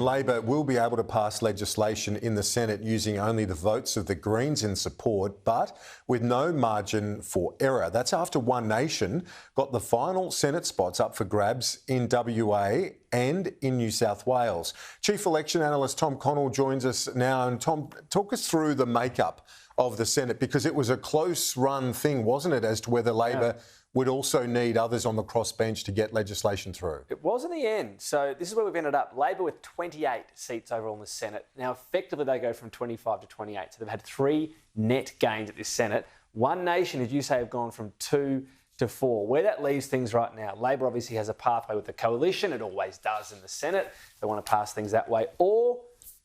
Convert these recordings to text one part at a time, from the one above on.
Labor will be able to pass legislation in the Senate using only the votes of the Greens in support, but with no margin for error. That's after One Nation got the final Senate spots up for grabs in WA and in New South Wales. Chief Election Analyst Tom Connell joins us now. And Tom, talk us through the makeup of the Senate, because it was a close-run thing, wasn't it, as to whether Labor would also need others on the crossbench to get legislation through. It was in the end. So this is where we've ended up. Labor with 28 seats overall in the Senate. Now, effectively, they go from 25 to 28. So they've had 3 net gains at this Senate. One Nation, as you say, have gone from 2 to 4. Where that leaves things right now, Labor obviously has a pathway with the coalition. It always does in the Senate. They want to pass things that way. Or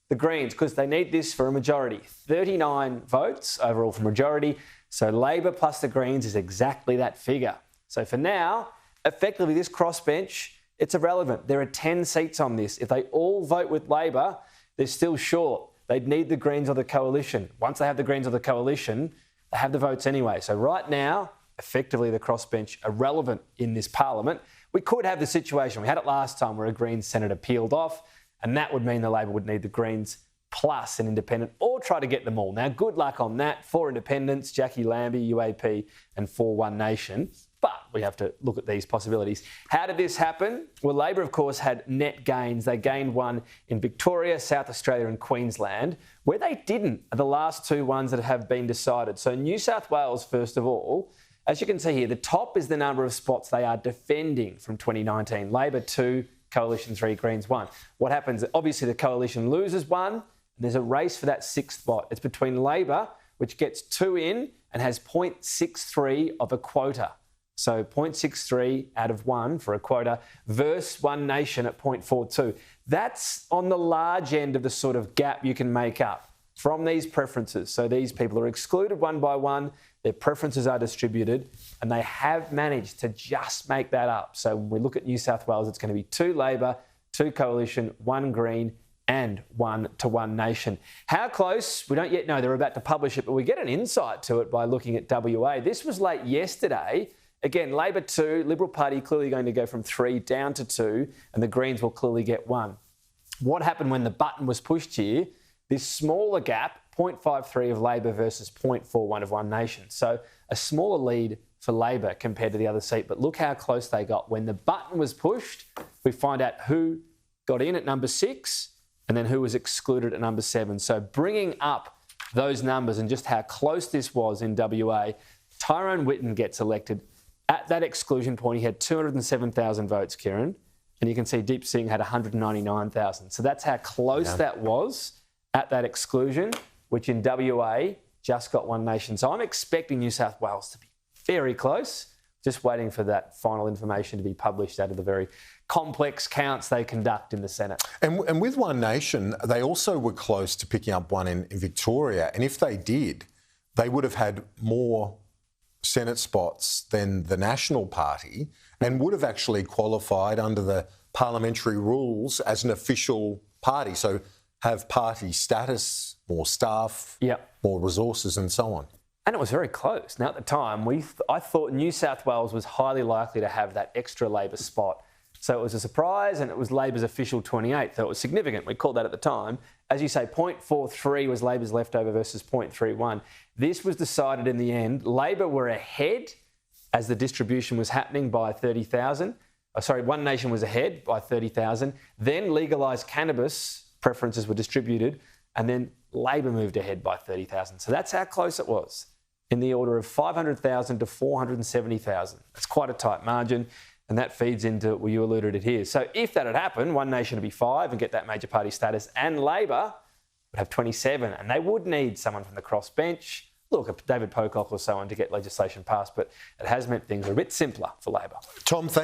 the Greens, because they need this for a majority. 39 votes overall for majority. So Labor plus the Greens is exactly that figure. So for now, effectively this crossbench, it's irrelevant. There are 10 seats on this. If they all vote with Labor, they're still short. They'd need the Greens or the coalition. Once they have the Greens or the coalition, they have the votes anyway. So right now, effectively the crossbench irrelevant in this parliament. We could have the situation, we had it last time, where a Greens senator peeled off, and that would mean the Labor would need the Greens plus an independent, or try to get them all. Now, good luck on that. 4 independents, Jackie Lambie, UAP, and 4 One Nation. But we have to look at these possibilities. How did this happen? Well, Labor, of course, had net gains. They gained one in Victoria, South Australia and Queensland. Where they didn't are the last 2 ones that have been decided. So New South Wales, first of all, as you can see here, the top is the number of spots they are defending from 2019. Labor 2, Coalition 3, Greens 1. What happens? Obviously, the Coalition loses 1. There's a race for that 6th spot. It's between Labor, which gets 2 in and has 0.63 of a quota. So 0.63 out of 1 for a quota versus One Nation at 0.42. That's on the large end of the sort of gap you can make up from these preferences. So these people are excluded one by one, their preferences are distributed, and they have managed to just make that up. So when we look at New South Wales, it's going to be 2 Labor, 2 Coalition, 1 Green, and 1 to One Nation. How close? We don't yet know. They're about to publish it, but we get an insight to it by looking at WA. This was late yesterday. Again, Labor 2, Liberal Party clearly going to go from 3 down to 2, and the Greens will clearly get 1. What happened when the button was pushed here? This smaller gap, 0.53 of Labor versus 0.41 of One Nation. So a smaller lead for Labor compared to the other seat, but look how close they got. When the button was pushed, we find out who got in at number 6 and then who was excluded at number 7. So bringing up those numbers and just how close this was in WA, Tyrone Whitten gets elected. At that exclusion point, he had 207,000 votes, Kieran, and you can see Deep Singh had 199,000. So that's how close that was at that exclusion, which in WA just got One Nation. So I'm expecting New South Wales to be very close, just waiting for that final information to be published out of the very complex counts they conduct in the Senate. And with One Nation, they also were close to picking up one in Victoria. And if they did, they would have had more Senate spots than the National Party and would have actually qualified under the parliamentary rules as an official party. So have party status, more staff, more resources and so on. And it was very close. Now, at the time, I thought New South Wales was highly likely to have that extra Labor spot. So it was a surprise, and it was Labor's official 28, so it was significant. We called that at the time. As you say, 0.43 was Labor's leftover versus 0.31. This was decided in the end. Labor were ahead as the distribution was happening by 30,000. One Nation was ahead by 30,000. Then legalised cannabis preferences were distributed, and then Labor moved ahead by 30,000. So that's how close it was, in the order of 500,000 to 470,000. That's quite a tight margin. And that feeds into, well, you alluded it here. So if that had happened, One Nation would be 5 and get that major party status, and Labor would have 27, and they would need someone from the crossbench, look, David Pocock or so on, to get legislation passed. But it has meant things are a bit simpler for Labor. Tom, thank